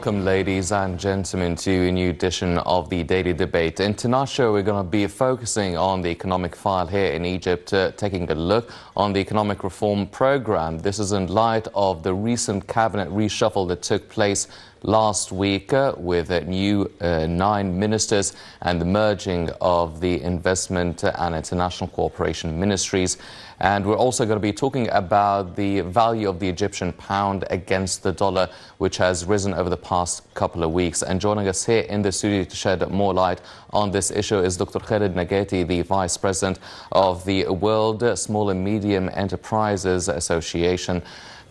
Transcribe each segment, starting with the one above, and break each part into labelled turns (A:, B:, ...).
A: Welcome, ladies and gentlemen, to a new edition of the Daily Debate. In tonight's show, we're going to be focusing on the economic file here in Egypt, taking a look on the economic reform program. This is in light of the recent cabinet reshuffle that took place last week with new 9 ministers and the merging of the investment and international cooperation ministries. And we're also going to be talking about the value of the Egyptian pound against the dollar, which has risen over the past couple of weeks. And joining us here in the studio to shed more light on this issue is Dr. Khalid Nagati, the Vice President of the World Small and Medium Enterprises Association.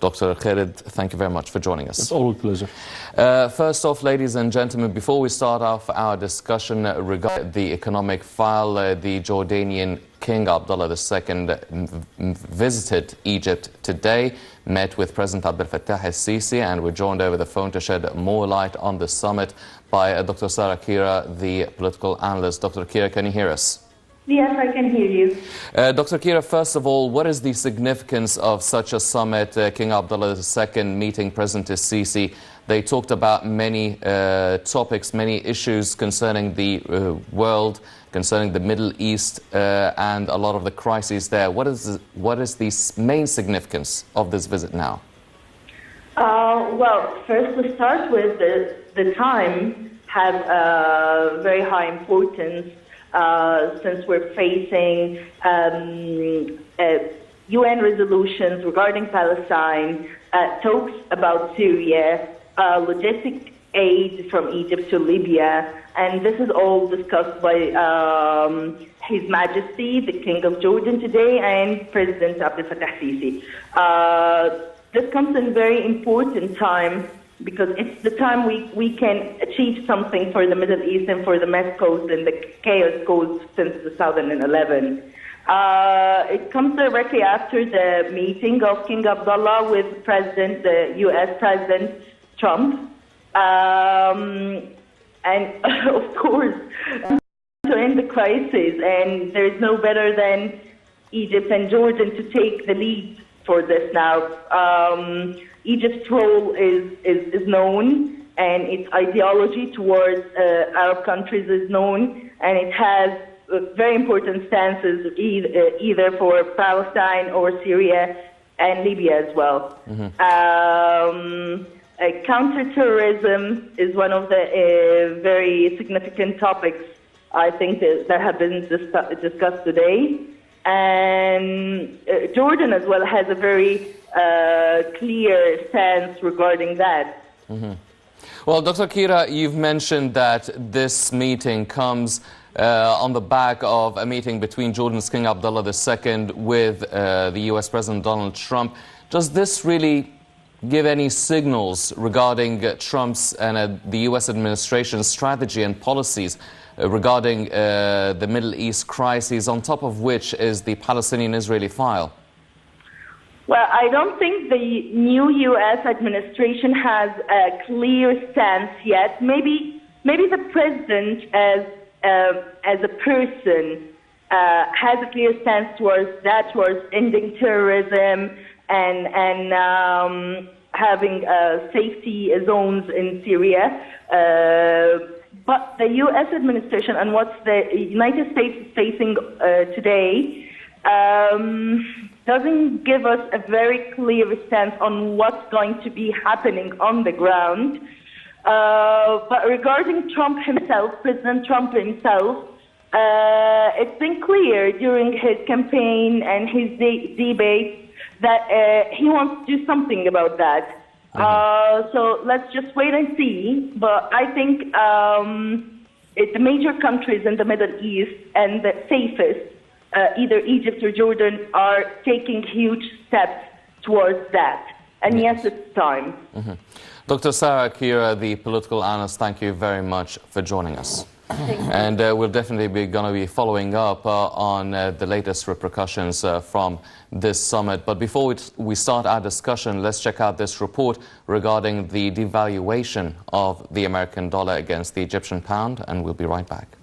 A: Dr. Khalid, thank you very much for joining us.
B: It's always a pleasure.
A: First off, ladies and gentlemen, before we start off our discussion regarding the economic file, the Jordanian King Abdullah II visited Egypt today, met with President Abdel Fattah El-Sisi, and we're joined over the phone to shed more light on the summit by Dr. Sarah Kira, the political analyst. Dr. Kira, can you hear us?
C: Yes, I can hear you.
A: Dr. Kira, first of all, what is the significance of such a summit, King Abdullah II meeting President El-Sisi? They talked about many topics, many issues concerning the world, concerning the Middle East, and a lot of the crises there. What is the main significance of this visit now?
C: Well, first to start with, the time has very high importance. Since we're facing UN resolutions regarding Palestine, talks about Syria, logistic aid from Egypt to Libya, and this is all discussed by His Majesty, the King of Jordan today, and President Abdel Fattah El-Sisi. This comes in very important time, because it's the time we can achieve something for the Middle East and for the mess caused and the chaos caused since 2011. It comes directly after the meeting of King Abdullah with the U.S. President Trump. And of course, to end the crisis, and there's no better than Egypt and Jordan to take the lead for this now. Egypt's role is known, and its ideology towards Arab countries is known, and it has very important stances either for Palestine or Syria and Libya as well. Mm-hmm. Counterterrorism is one of the very significant topics, I think, that have been discussed today. And Jordan as well has a very clear stance regarding that.
A: Mm-hmm. Well, Dr. Kira, you've mentioned that this meeting comes on the back of a meeting between Jordan's King Abdullah II with the U.S. President Donald Trump. Does this really give any signals regarding Trump's and the U.S. administration's strategy and policies regarding the Middle East crisis, on top of which is the Palestinian-Israeli file?
C: Well, I don't think the new U.S. administration has a clear stance yet. Maybe the president, as a person, has a clear stance towards ending terrorism and having safety zones in Syria. But the U.S. administration and what the United States is facing today doesn't give us a very clear stance on what's going to be happening on the ground. But regarding Trump himself, President Trump himself, it's been clear during his campaign and his debate that he wants to do something about that. So let's just wait and see. But I think the major countries in the Middle East and the safest, either Egypt or Jordan, are taking huge steps towards that. And yes, it's time.
A: Mm-hmm. Dr. Sarah Kira, the political analyst, thank you very much for joining us. And we'll definitely be going to be following up on the latest repercussions from this summit. But before we start our discussion, let's check out this report regarding the devaluation of the American dollar against the Egyptian pound, and we'll be right back.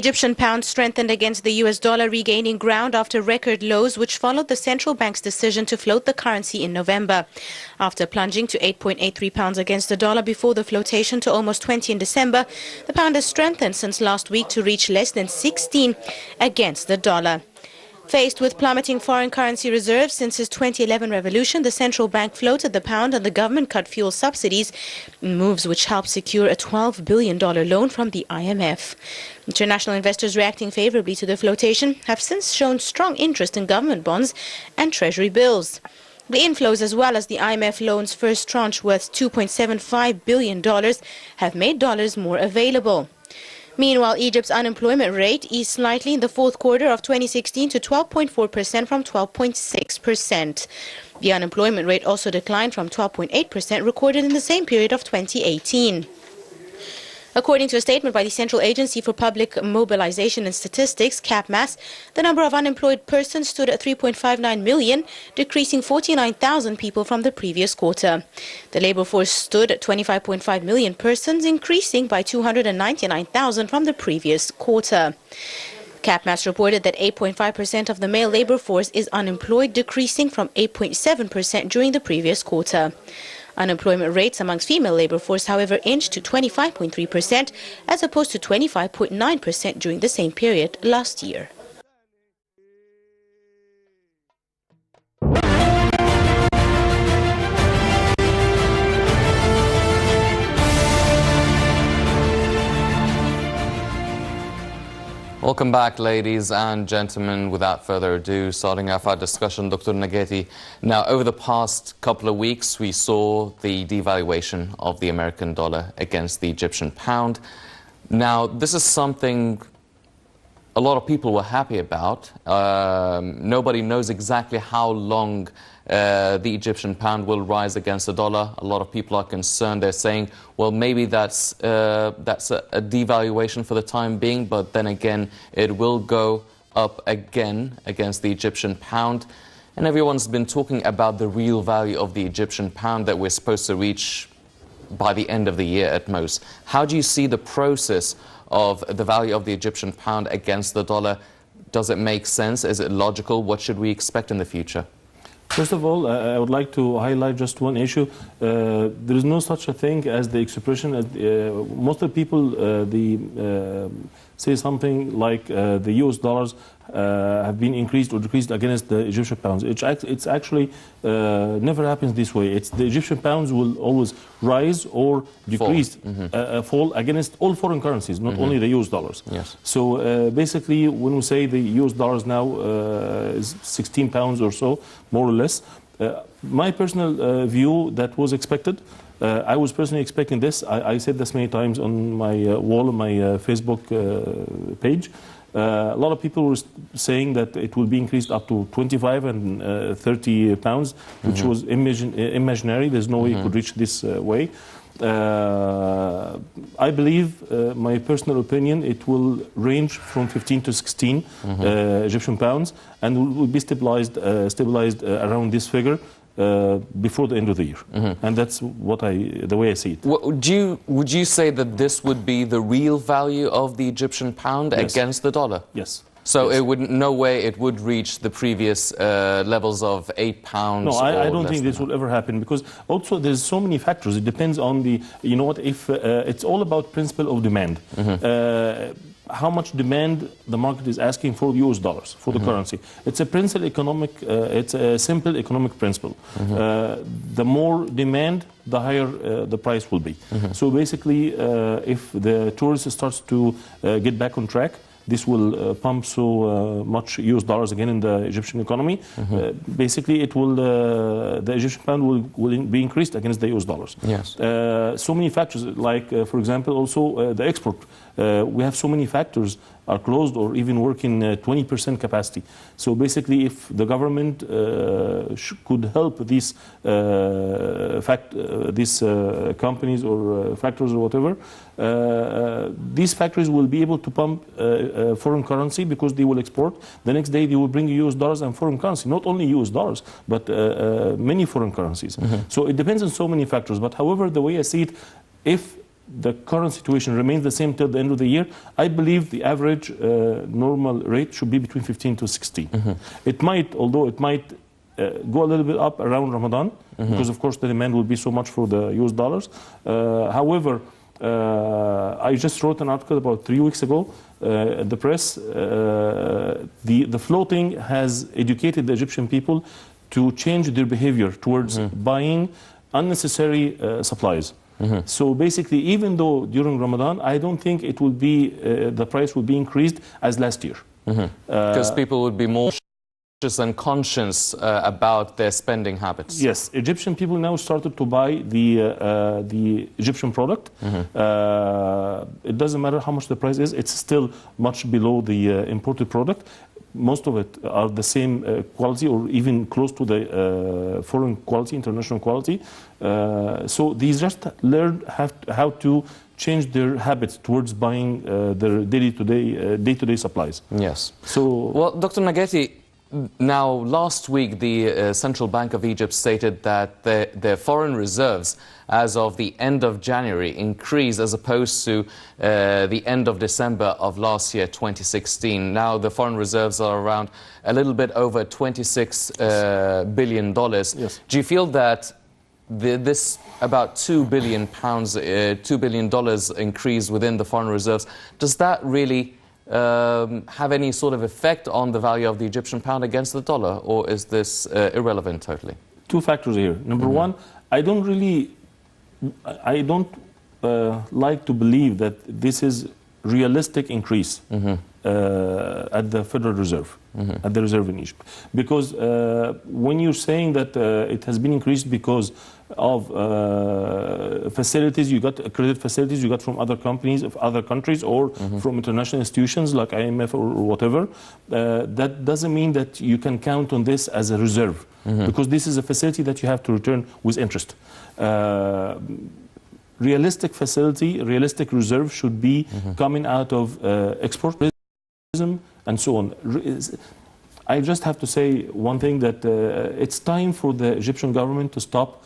B: Egyptian pound strengthened against the US dollar, regaining ground after record lows, which followed the central bank's decision to float the currency in November. After plunging to 8.83 pounds against the dollar before the flotation to almost 20 in December, the pound has strengthened since last week to reach less than 16 against the dollar. Faced with plummeting foreign currency reserves since his 2011 revolution, the central bank floated the pound and the government cut fuel subsidies, moves which helped secure a $12 billion loan from the IMF. International investors reacting favorably to the flotation have since shown strong interest in government bonds and treasury bills. The inflows, as well as the IMF loan's first tranche worth $2.75 billion, have made dollars more available. Meanwhile, Egypt's unemployment rate eased slightly in the fourth quarter of 2016 to 12.4% from 12.6%. The unemployment rate also declined from 12.8% recorded in the same period of 2018. According to a statement by the Central Agency for Public Mobilization and Statistics, CAPMAS, the number of unemployed persons stood at 3.59 million, decreasing 49,000 people from the previous quarter. The labor force stood at 25.5 million persons, increasing by 299,000 from the previous quarter. CAPMAS reported that 8.5% of the male labor force is unemployed, decreasing from 8.7% during the previous quarter. Unemployment rates amongst female labor force, however, inched to 25.3% as opposed to 25.9% during the same period last year.
A: Welcome back, ladies and gentlemen. Without further ado, starting off our discussion, Dr. Nageti. Now, over the past couple of weeks, we saw the devaluation of the American dollar against the Egyptian pound. Now, this is something a lot of people were happy about. Nobody knows exactly how long the Egyptian pound will rise against the dollar. A lot of people are concerned. They're saying, well, maybe that's a devaluation for the time being, but then again, it will go up again against the Egyptian pound. And everyone's been talking about the real value of the Egyptian pound that we're supposed to reach by the end of the year at most. How do you see the process of the value of the Egyptian pound against the dollar? Does it make sense? Is it logical? What should we expect in the future?
D: First of all, I would like to highlight just one issue. There is no such a thing as the expression. Most of the people say something like the US dollars have been increased or decreased against the Egyptian pounds. It's actually never happens this way. It's the Egyptian pounds will always rise or decrease, fall against all foreign currencies, not only the US dollars.
A: Yes.
D: So basically, when we say the US dollars now is 16 pounds or so, more or less, my personal view, that was expected. I was personally expecting this. I said this many times on my wall, on my Facebook page. A lot of people were saying that it will be increased up to 25 and 30 pounds, which was imaginary. There's no way you could reach this way. I believe, my personal opinion, it will range from 15 to 16 Egyptian pounds, and will be stabilized around this figure before the end of the year. And that's the way I see it.
A: Would you say that this would be the real value of the Egyptian pound against the dollar?
D: Yes.
A: So it would, no way it would reach the previous levels of £8.
D: No, I don't think this will ever happen, because also there's so many factors. It depends on the, you know what, if it's all about principle of demand. How much demand the market is asking for US dollars, for the currency. It's a principle economic, it's a simple economic principle. The more demand, the higher the price will be. So basically, if the tourist starts to get back on track, this will pump so much US dollars again in the Egyptian economy. Basically, it will the Egyptian pound will be increased against the US dollars.
A: Yes.
D: So many factors, like for example, also the export. We have so many factors are closed or even working 20% capacity. So basically, if the government could help these companies or factors or whatever, these factories will be able to pump foreign currency, because they will export. The next day they will bring US dollars and foreign currency, not only US dollars, but many foreign currencies. So it depends on so many factors. But however, the way I see it, if the current situation remains the same till the end of the year, I believe the average normal rate should be between 15 to 16. It might, although it might go a little bit up around Ramadan, because of course the demand will be so much for the US dollars. However, I just wrote an article about 3 weeks ago at the press. The floating has educated the Egyptian people to change their behavior towards buying unnecessary supplies. So basically, even though during Ramadan, I don't think it will be the price will be increased as last year.
A: Because people would be more and conscious about their spending habits.
D: Yes, Egyptian people now started to buy the Egyptian product. It doesn't matter how much the price is; it's still much below the imported product. Most of it are the same quality or even close to the foreign quality, international quality. So these just learned how to change their habits towards buying their day-to-day supplies.
A: Yes.
D: So,
A: well, Dr. Nageti, now last week the Central Bank of Egypt stated that their foreign reserves as of the end of January increased as opposed to the end of December of last year, 2016. Now the foreign reserves are around a little bit over $26 billion.
D: Yes.
A: Do you feel that this about £2 billion, $2 billion increase within the foreign reserves, does that really have any sort of effect on the value of the Egyptian pound against the dollar, or is this irrelevant totally?
D: Two factors here. Number one, I don't like to believe that this is realistic increase at the Federal Reserve, at the reserve in Egypt. Because when you're saying that it has been increased because of facilities, you got credit facilities you got from other companies of other countries or from international institutions like IMF or whatever, that doesn't mean that you can count on this as a reserve, because this is a facility that you have to return with interest. Realistic facility, realistic reserve should be coming out of export and so on. I just have to say one thing, that it's time for the Egyptian government to stop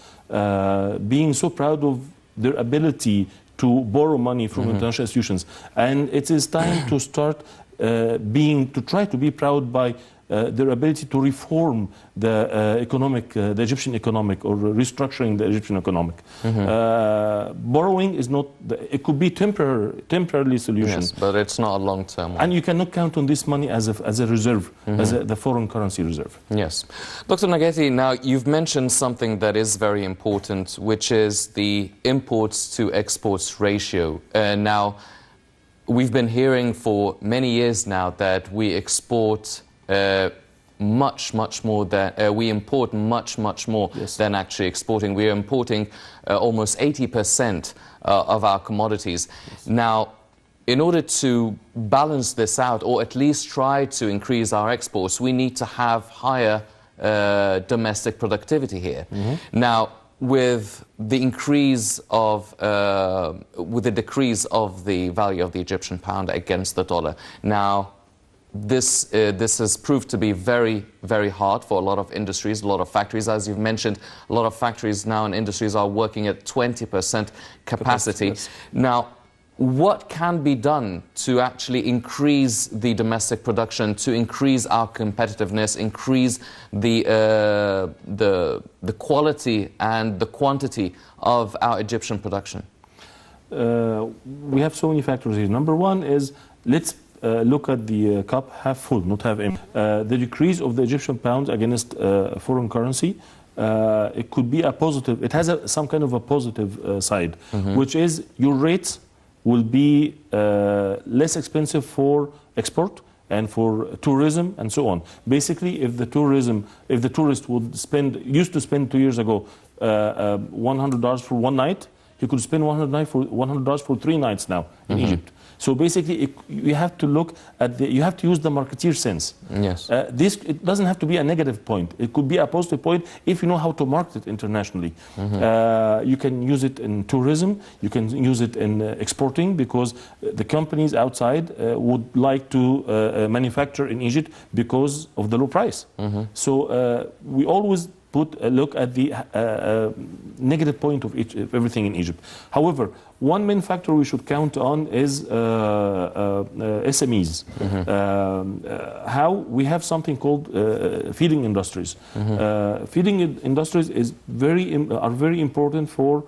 D: being so proud of their ability to borrow money from international institutions, and it is time to start to try to be proud by their ability to reform the Egyptian economic, or restructuring the Egyptian economic. Borrowing is not, it could be temporarily solution.
A: Yes, but it's not a long-term one.
D: And you cannot count on this money as a reserve, as the foreign currency reserve.
A: Yes. Dr. Nageti, now you've mentioned something that is very important, which is the imports to exports ratio. Now, we've been hearing for many years now that we export much more than we import much more than actually exporting. We are importing almost 80% of our commodities. Now, in order to balance this out, or at least try to increase our exports, we need to have higher domestic productivity here. Now, with the increase of, with the decrease of the value of the Egyptian pound against the dollar, now this has proved to be very, very hard for a lot of industries, a lot of factories. As you've mentioned, a lot of factories now and industries are working at 20% capacity.
D: Yes.
A: Now, what can be done to actually increase the domestic production, to increase our competitiveness, increase the quality and the quantity of our Egyptian production?
D: We have so many factors here. Number one is, let's look at the cup half full, not half empty. The decrease of the Egyptian pound against foreign currency, it could be a positive. It has some kind of a positive side, which is your rates will be less expensive for export and for tourism and so on. Basically, if the tourist used to spend 2 years ago $100 for one night, he could spend $100 for 3 nights now in Egypt. So basically, you have to look at you have to use the marketeer sense.
A: Yes.
D: It doesn't have to be a negative point. It could be a positive point if you know how to market it internationally. You can use it in tourism. You can use it in exporting, because the companies outside would like to manufacture in Egypt because of the low price. So we always look at the negative point of everything in Egypt. However, one main factor we should count on is SMEs. How we have something called feeding industries. Feeding industries are very important for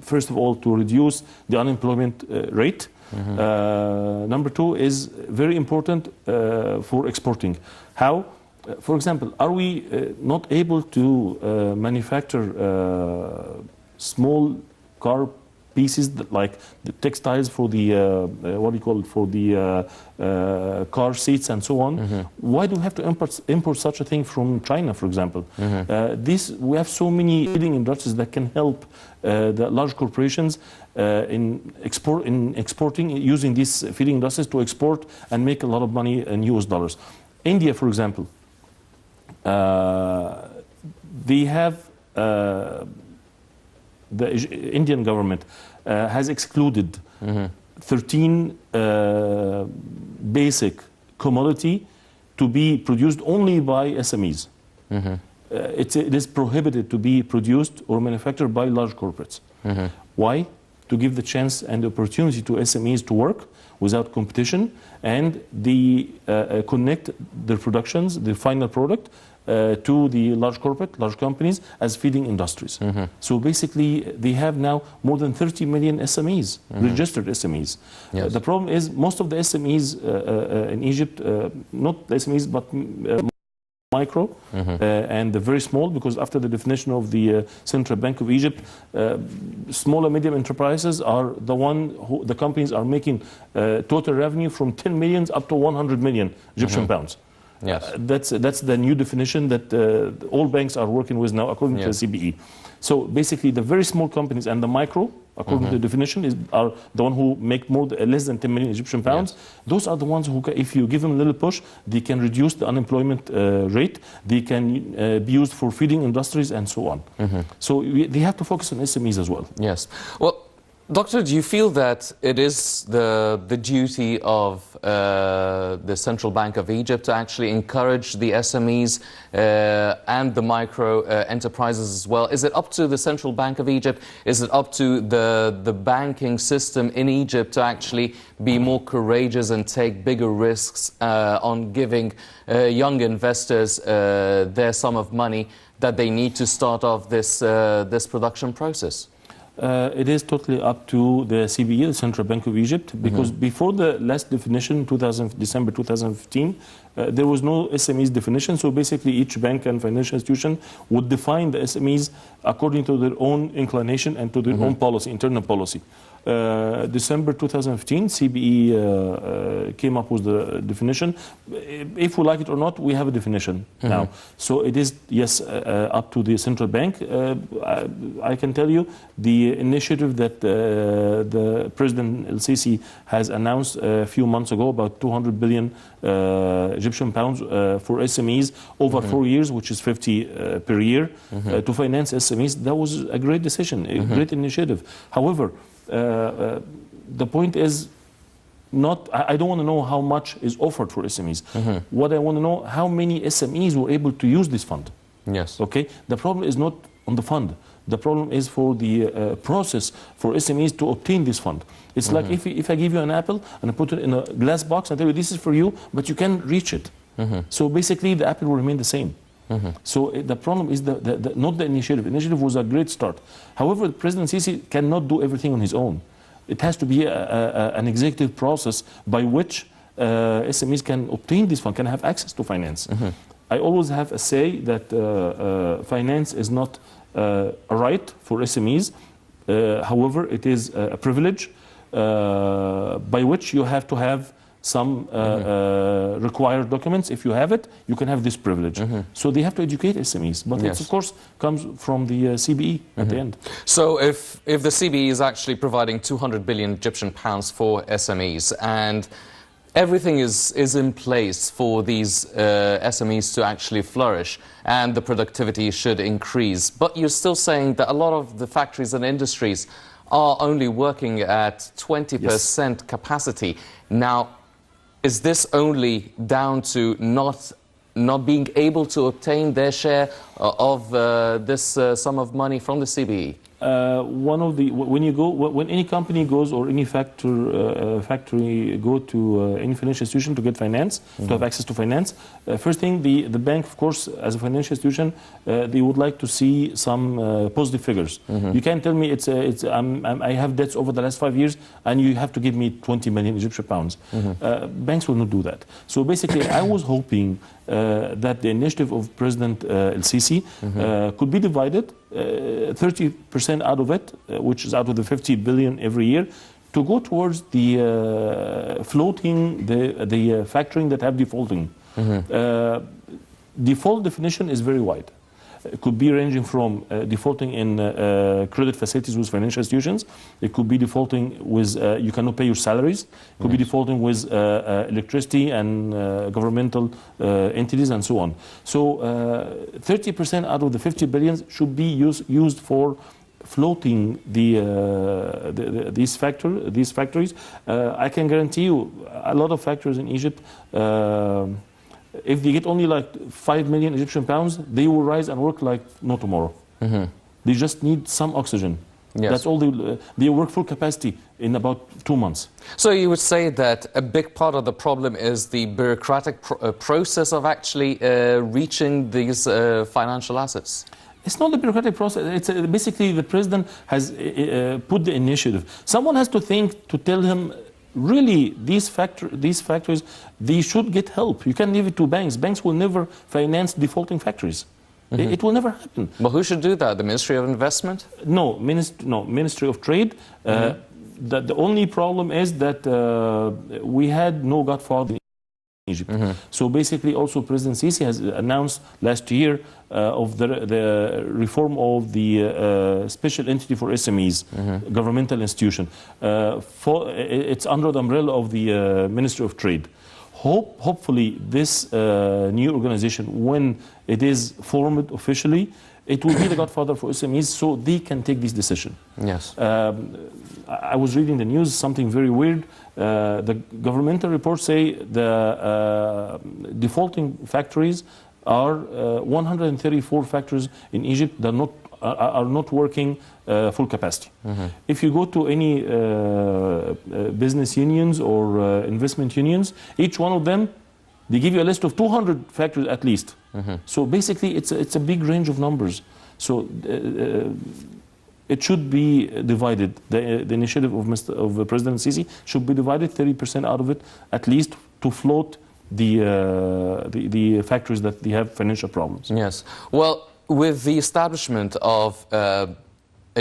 D: first of all to reduce the unemployment rate. Number two is very important for exporting. How? For example, are we not able to manufacture small car pieces like the textiles for the car seats and so on? Why do we have to import such a thing from China, for example? We have so many feeding industries that can help the large corporations in exporting, using these feeding industries to export and make a lot of money in US dollars. India, for example, they have the Indian government has excluded 13 basic commodity to be produced only by SMEs. It is prohibited to be produced or manufactured by large corporates. Why? To give the chance and the opportunity to SMEs to work without competition, and connect their productions, the final product, to the large companies as feeding industries. So basically, they have now more than 30 million SMEs, registered SMEs. The problem is most of the SMEs in Egypt, not the SMEs, but micro and the very small, because after the definition of the Central Bank of Egypt, small and medium enterprises are the companies are making total revenue from 10 million up to 100 million Egyptian pounds.
A: Yes.
D: That's the new definition that all banks are working with now, according to the CBE. So basically, the very small companies and the micro, according to the definition, are the one who make less than 10 million Egyptian pounds. Those are the ones who, if you give them a little push, they can reduce the unemployment rate. They can be used for feeding industries and so on. So they have to focus on SMEs as well.
A: Yes. Well, Doctor, do you feel that it is the duty of the Central Bank of Egypt to actually encourage the SMEs and the micro enterprises as well? Is it up to the Central Bank of Egypt? Is it up to the banking system in Egypt to actually be more courageous and take bigger risks on giving young investors their sum of money that they need to start off this production process?
D: It is totally up to the CBE, the Central Bank of Egypt, because before the last definition, December 2015, there was no SMEs definition. So basically, each bank and financial institution would define the SMEs according to their own inclination and to their own policy, internal policy. December 2015, CBE came up with the definition. If we like it or not, we have a definition now. So it is, yes, up to the central bank. I can tell you the initiative that the President S.A.E. has announced a few months ago, about 200 billion Egyptian pounds for SMEs over 4 years, which is 50 per year, to finance SMEs. That was a great decision, a great initiative. However, the point is not, I don't want to know how much is offered for SMEs. What I want to know, how many SMEs were able to use this fund.
A: Yes.
D: Okay. The problem is not on the fund. The problem is for the process for SMEs to obtain this fund. It's like if I give you an apple and I put it in a glass box and tell you this is for you, but you can't reach it. So basically the apple will remain the same. So the problem is not the initiative. Initiative was a great start. However, President S.A.E. cannot do everything on his own. It has to be an executive process by which SMEs can obtain this fund, can have access to finance. I always have a say that finance is not a right for SMEs. However, it is a privilege by which you have to have some required documents. If you have it, you can have this privilege. So they have to educate SMEs, but it of course comes from the CBE at the end.
A: So if the CBE is actually providing 200 billion Egyptian pounds for SMEs and everything is in place for these SMEs to actually flourish and the productivity should increase, but you're still saying that a lot of the factories and industries are only working at 20% capacity. Now, is this only down to not not being able to obtain their share of this sum of money from the CBE?
D: When any company goes or any factory go to any financial institution to get finance, to have access to finance, first thing the bank, of course, as a financial institution, they would like to see some positive figures. You can't tell me I have debts over the last 5 years and you have to give me 20 million Egyptian pounds. Banks will not do that. So basically, I was hoping that the initiative of President S.A.E. could be divided, 30% out of it, which is out of the 50 billion every year, to go towards the floating, the factoring that have defaulting. Default definition is very wide. It could be ranging from defaulting in credit facilities with financial institutions. It could be defaulting with you cannot pay your salaries. It could be defaulting with electricity and governmental entities and so on. So 30% out of the 50 billion should be used for floating these factories. I can guarantee you a lot of factories in Egypt, if they get only like 5 million Egyptian pounds, they will rise and work like no tomorrow. They just need some oxygen.
A: Yes.
D: That's all they work full capacity in about 2 months.
A: So you would say that a big part of the problem is the bureaucratic process of actually reaching these financial assets?
D: It's not the bureaucratic process. It's basically the president has put the initiative. Someone has to think to tell him, really, these factories, they should get help. You can't leave it to banks. Banks will never finance defaulting factories. It will never happen.
A: But who should do that? The Ministry of Investment?
D: No, Ministry of Trade. The only problem is that we had no godfather in Egypt. So basically, also President S.A.E. has announced last year of the reform of the special entity for SMEs, governmental institution. It's under the umbrella of the Ministry of Trade. Hopefully, this new organization, when it is formed officially, it will be the godfather for SMEs, so they can take this decision.
A: Yes.
D: I was reading the news, something very weird. The governmental reports say the defaulting factories are 134 factories in Egypt that are not working full capacity. If you go to any business unions or investment unions, each one of them, they give you a list of 200 factories at least. So basically, it's a big range of numbers. So it should be divided. The initiative of President Sisi should be divided, 30% out of it at least, to float the factories that they have financial problems.
A: Yes. Well, with the establishment of a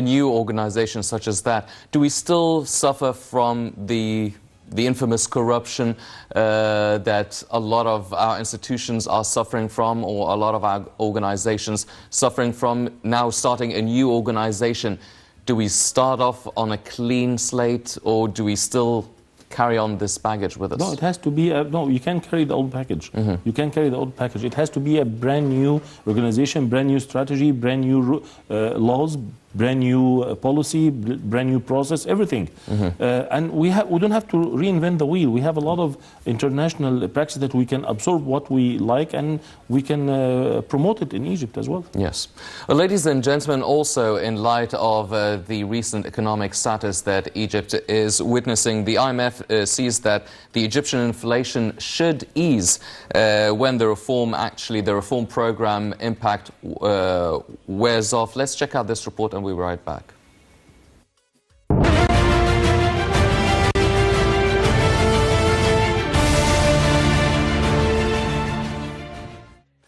A: new organization such as that, do we still suffer from the infamous corruption that a lot of our institutions are suffering from, or a lot of our organizations suffering from? Now starting a new organization, do we start off on a clean slate, or do we still carry on this baggage with us?
D: No, it has to be no, you can't carry the old package. You can't carry the old package. It has to be a brand new organization, brand new strategy, brand new laws, brand new policy, brand new process, everything. And we don't have to reinvent the wheel. We have a lot of international practice that we can absorb what we like, and we can promote it in Egypt as well.
A: Yes. Well, ladies and gentlemen, also in light of the recent economic status that Egypt is witnessing, the IMF sees that the Egyptian inflation should ease when the reform program impact wears off. Let's check out this report and we'll be right back.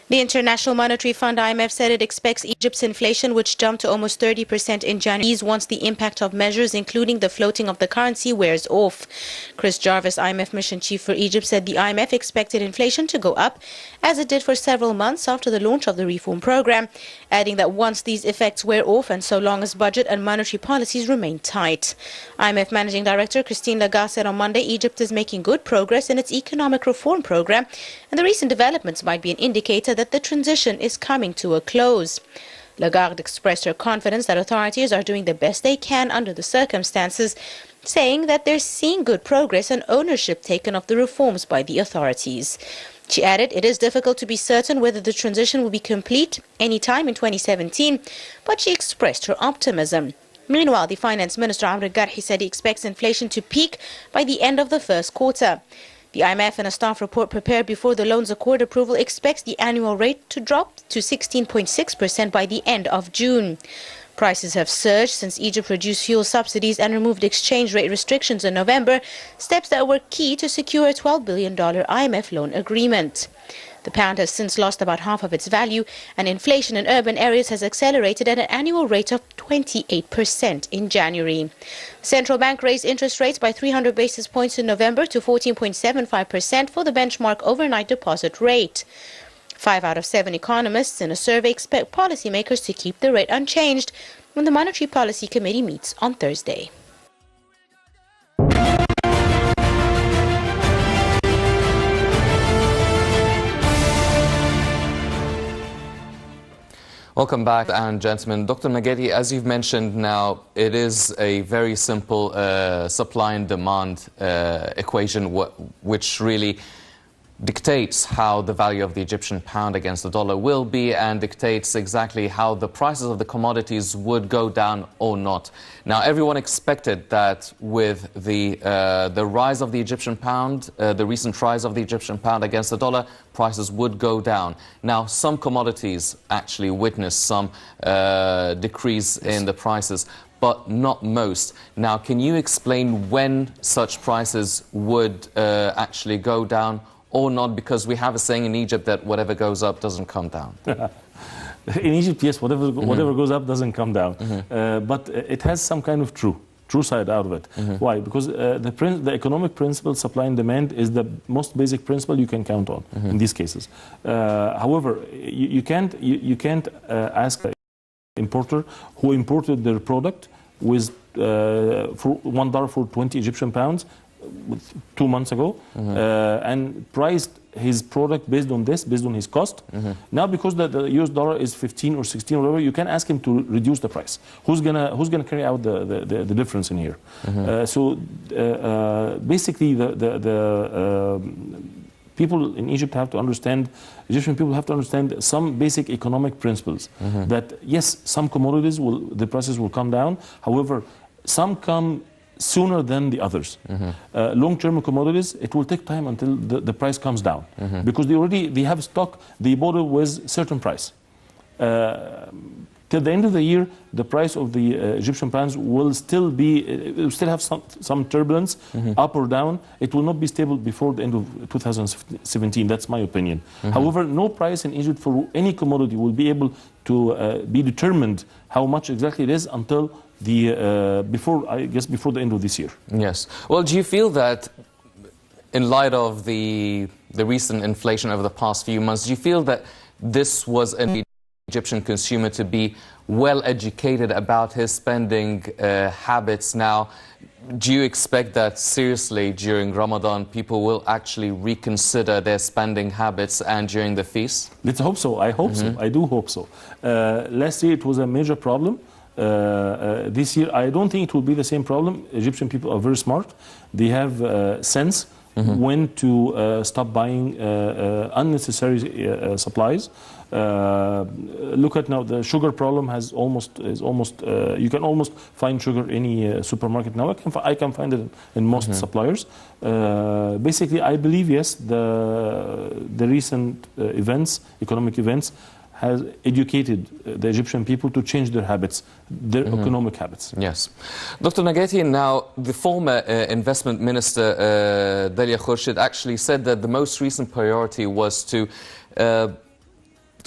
B: The International Monetary Fund, IMF, said it expects Egypt's inflation, which jumped to almost 30% in January, once the impact of measures, including the floating of the currency, wears off. Chris Jarvis, IMF Mission Chief for Egypt, said the IMF expected inflation to go up, as it did for several months after the launch of the reform program, adding that once these effects wear off and so long as budget and monetary policies remain tight. IMF Managing Director Christine Lagarde said on Monday Egypt is making good progress in its economic reform program, and the recent developments might be an indicator that the transition is coming to a close. Lagarde expressed her confidence that authorities are doing the best they can under the circumstances, saying that they're seeing good progress and ownership taken of the reforms by the authorities. She added it is difficult to be certain whether the transition will be complete any time in 2017, but she expressed her optimism. Meanwhile, the Finance Minister Amr Garhi said he expects inflation to peak by the end of the first quarter. The IMF, in a staff report prepared before the loans accord approval, expects the annual rate to drop to 16.6% by the end of June. Prices have surged since Egypt reduced fuel subsidies and removed exchange rate restrictions in November, steps that were key to secure a $12 billion IMF loan agreement. The pound has since lost about half of its value, and inflation in urban areas has accelerated at an annual rate of 28% in January. The central bank raised interest rates by 300 basis points in November to 14.75% for the benchmark overnight deposit rate. 5 out of 7 economists in a survey expect policymakers to keep the rate unchanged when the Monetary Policy Committee meets on Thursday.
A: Welcome back, and gentlemen. Dr. Nageti, as you've mentioned now, it is a very simple supply and demand equation which really dictates how the value of the Egyptian pound against the dollar will be, and dictates exactly how the prices of the commodities would go down or not. Now, everyone expected that with the rise of the Egyptian pound, the recent rise of the Egyptian pound against the dollar, prices would go down. Now, some commodities actually witnessed some decrease in the prices, but not most. Now, can you explain when such prices would actually go down or not? Because we have a saying in Egypt that whatever goes up doesn't come down.
D: In Egypt, yes, whatever goes up doesn't come down. But it has some kind of true side out of it. Why? Because the economic principle, supply and demand, is the most basic principle you can count on in these cases. However, you can't ask an importer who imported their product with for $1 for 20 Egyptian pounds 2 months ago, and priced his product based on his cost. Now, because the US dollar is 15 or 16 or whatever, you can ask him to reduce the price. Who's gonna carry out the difference in here? So basically, the people in Egypt have to understand, Egyptian people have to understand some basic economic principles. That yes, some commodities the prices will come down. However, some come sooner than the others. Long-term commodities, it will take time until the price comes down, because they have stock, they bought it with certain price. Till the end of the year, the price of the Egyptian pounds will still have some turbulence, up or down. It will not be stable before the end of 2017. That's my opinion. However, no price in Egypt for any commodity will be able to be determined how much exactly it is until before the end of this year. Yes.
A: Well, do you feel that, in light of the recent inflation over the past few months, do you feel that this was an Egyptian consumer to be well educated about his spending habits now? Do you expect that seriously during Ramadan people will actually reconsider their spending habits and during the feast?
D: Let's hope so. I hope so. I do hope so. Last year it was a major problem. This year I don't think it will be the same problem. Egyptian people are very smart. They have sense when to stop buying unnecessary supplies. Look at now, the sugar problem is almost you can almost find sugar in any supermarket now. I can find it in most suppliers. Basically, I believe yes, the recent economic events, has educated the Egyptian people to change their habits, their economic habits.
A: Yes. Dr. Nageti, now the former investment minister, Dalia Khurshid, actually said that the most recent priority was to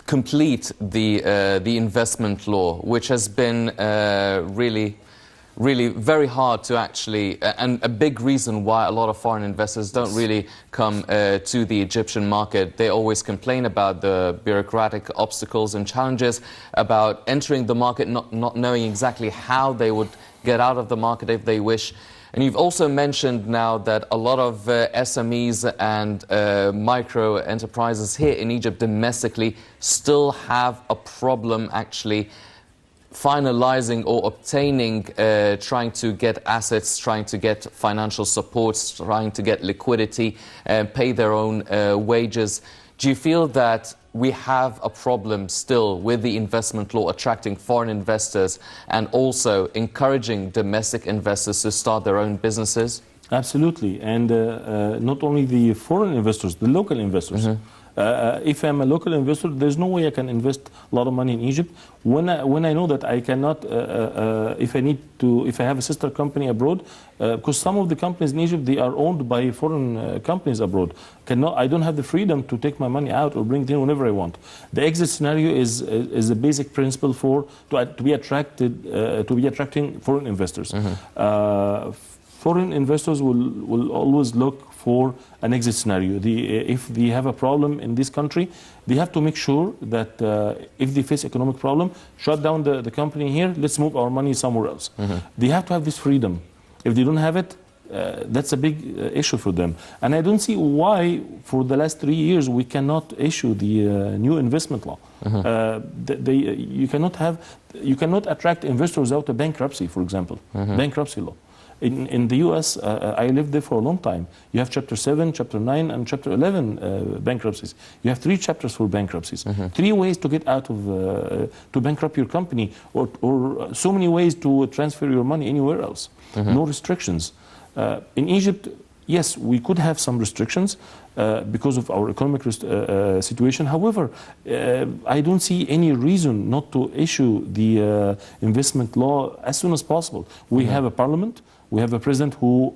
A: complete the investment law, which has been really very hard to actually, and a big reason why a lot of foreign investors don't really come to the Egyptian market. They always complain about the bureaucratic obstacles and challenges, about entering the market, not knowing exactly how they would get out of the market if they wish. And you've also mentioned now that a lot of SMEs and micro enterprises here in Egypt domestically still have a problem actually finalizing or obtaining, trying to get assets, trying to get financial support, trying to get liquidity, pay their own wages. Do you feel that we have a problem still with the investment law attracting foreign investors and also encouraging domestic investors to start their own businesses?
D: Absolutely, and not only the foreign investors, the local investors. If I'm a local investor, there's no way I can invest a lot of money in Egypt when I know that I cannot, if I have a sister company abroad, because some of the companies in Egypt, they are owned by foreign companies abroad. I don't have the freedom to take my money out or bring it in whenever I want. The exit scenario is a basic principle to be attracting foreign investors. Foreign investors will always look for an exit scenario. If they have a problem in this country, they have to make sure that if they face economic problem, shut down the company here, let's move our money somewhere else. They have to have this freedom. If they don't have it, that's a big issue for them. And I don't see why, for the last 3 years, we cannot issue the new investment law. You cannot attract investors without a bankruptcy, for example, bankruptcy law. In the U.S., I lived there for a long time. You have Chapter 7, Chapter 9, and Chapter 11 bankruptcies. You have 3 chapters for bankruptcies. 3 ways to get out of, to bankrupt your company, or so many ways to transfer your money anywhere else. No restrictions. In Egypt, yes, we could have some restrictions because of our economic situation. However, I don't see any reason not to issue the investment law as soon as possible. We have a parliament. We have a president who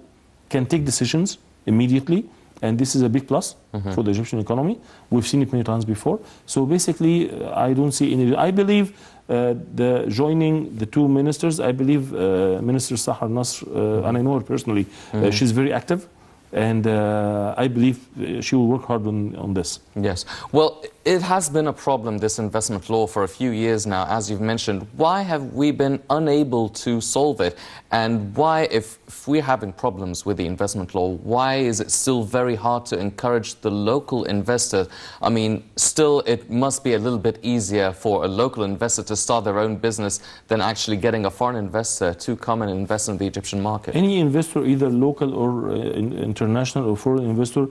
D: can take decisions immediately, and this is a big plus for the Egyptian economy. We've seen it many times before. So basically, I don't see any. I believe joining the 2 ministers, I believe Minister S.A.E. and I know her personally, she's very active. And I believe she will work hard on this.
A: Yes. Well, it has been a problem, this investment law, for a few years now, as you've mentioned. Why have we been unable to solve it? And why, if we're having problems with the investment law, why is it still very hard to encourage the local investor? I mean, still, it must be a little bit easier for a local investor to start their own business than actually getting a foreign investor to come and invest in the Egyptian market.
D: Any investor, either local or international or foreign investor,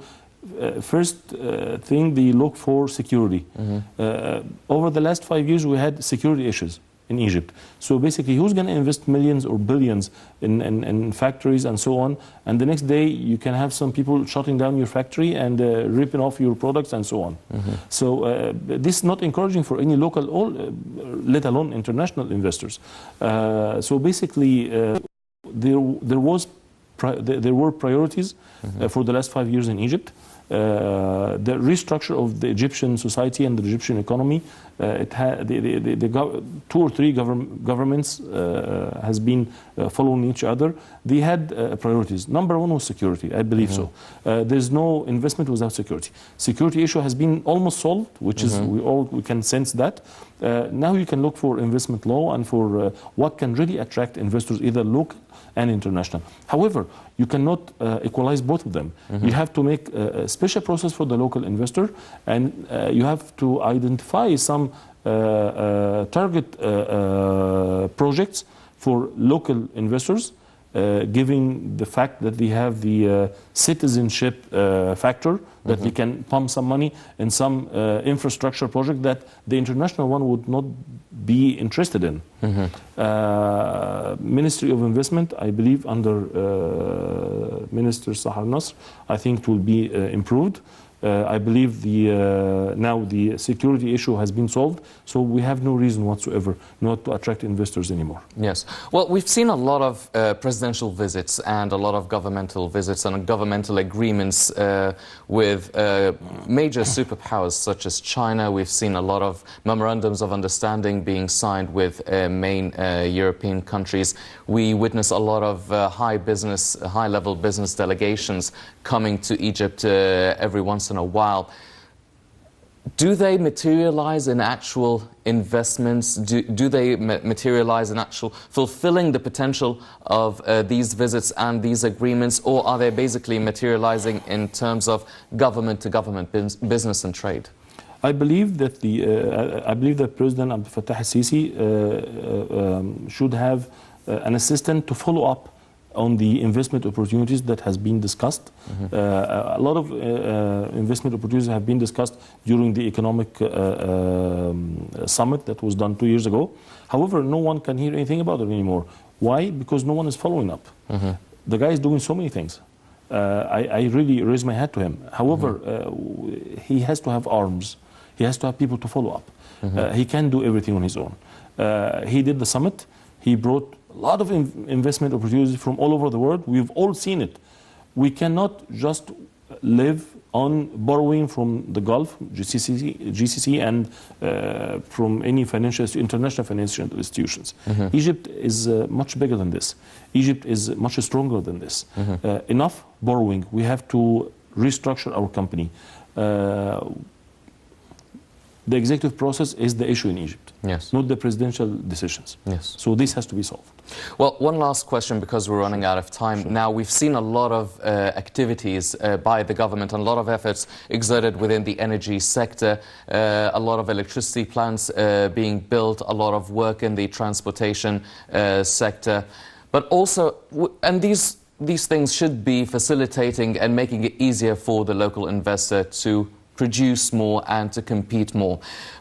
D: first thing, they look for security. Over the last 5 years, we had security issues in Egypt. So basically, who's going to invest millions or billions in factories and so on? And the next day, you can have some people shutting down your factory and ripping off your products and so on. So this is not encouraging for any local, or let alone international investors. So basically, there were priorities for the last 5 years in Egypt. The restructure of the Egyptian society and the Egyptian economy, the 2 or 3 governments has been following each other. They had priorities. Number 1 was security. I believe so. There's no investment without security. Security issue has been almost solved, which is we can sense that. Now you can look for investment law and for what can really attract investors, either local and international. However, you cannot equalize both of them. You have to make a special process for the local investor, and you have to identify some target projects for local investors, given the fact that they have the citizenship factor, that they can pump some money in some infrastructure project that the international one would not be interested in. Ministry of Investment, I believe under Minister S.A.E., I think it will be improved. I believe now the security issue has been solved, so we have no reason whatsoever not to attract investors anymore.
A: Yes. Well, we've seen a lot of presidential visits and a lot of governmental visits and governmental agreements with major superpowers such as China. We've seen a lot of memorandums of understanding being signed with main European countries. We witness a lot of high-level business delegations coming to Egypt every once in a while. Do they materialize in actual investments? Do they materialize in actual fulfilling the potential of these visits and these agreements, or are they basically materializing in terms of government-to-government business and trade?
D: I believe that President Abdel Fattah al-Sisi should have an assistant to follow up on the investment opportunities that has been discussed. A lot of investment opportunities have been discussed during the economic summit that was done 2 years ago. However, no one can hear anything about it anymore. Why? Because no one is following up. The guy is doing so many things. I really raise my hat to him. However, he has to have arms. He has to have people to follow up. He can't do everything on his own. He did the summit. He brought a lot of investment opportunities from all over the world. We've all seen it. We cannot just live on borrowing from the Gulf, GCC and from any international financial institutions. Egypt is much bigger than this. Egypt is much stronger than this. Enough borrowing. We have to restructure our company. The executive process is the issue in Egypt, not the presidential decisions. So this has to be solved.
A: Well, one last question because we're running out of time.
D: Sure.
A: Now, we've seen a lot of activities by the government and a lot of efforts exerted within the energy sector, a lot of electricity plants being built, a lot of work in the transportation sector. But also, and these things should be facilitating and making it easier for the local investor to produce more and to compete more.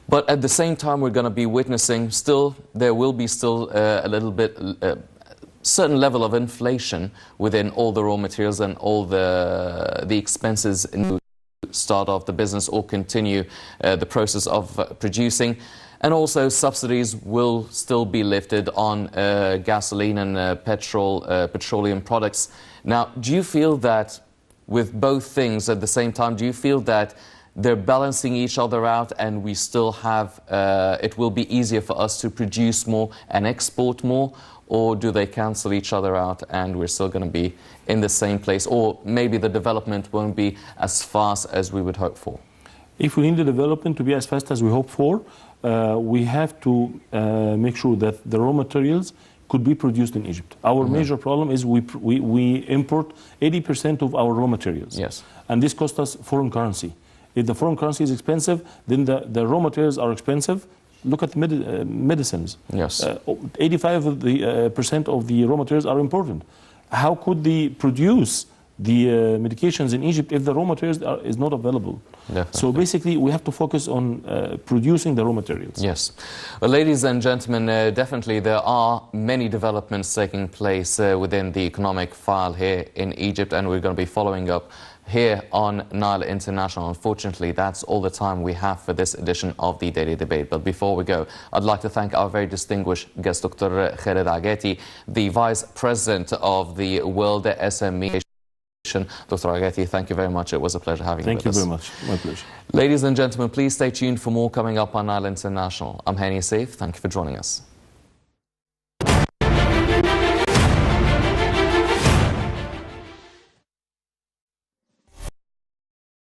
A: But at the same time, we're going to be witnessing there will be a little bit, certain level of inflation within all the raw materials and all the expenses in start off the business or continue the process of producing. And also subsidies will still be lifted on gasoline and petroleum products. Now, do you feel that with both things at the same time, do you feel that they're balancing each other out and we still have, it will be easier for us to produce more and export more? Or do they cancel each other out and we're still going to be in the same place? Or maybe the development won't be as fast as we would hope for?
D: If we need the development to be as fast as we hope for, we have to make sure that the raw materials could be produced in Egypt. Our major problem is we import 80% of our raw materials. And this costs us foreign currency. If the foreign currency is expensive, then the raw materials are expensive. Look at medicines. 85% of the raw materials are important. How could they produce the medications in Egypt if the raw materials is not available? So basically, we have to focus on producing the raw materials.
A: Well, ladies and gentlemen, definitely there are many developments taking place within the economic file here in Egypt, and we're going to be following up here on Nile International. Unfortunately, that's all the time we have for this edition of the Daily Debate. But before we go, I'd like to thank our very distinguished guest, Dr. Khaled Aghetti, the Vice President of the World SME. Dr. Aghetti, thank you very much. It was a pleasure having you with us.
D: Thank you very much. My pleasure.
A: Ladies and gentlemen, please stay tuned for more coming up on Nile International. I'm Hani Saif. Thank you for joining us.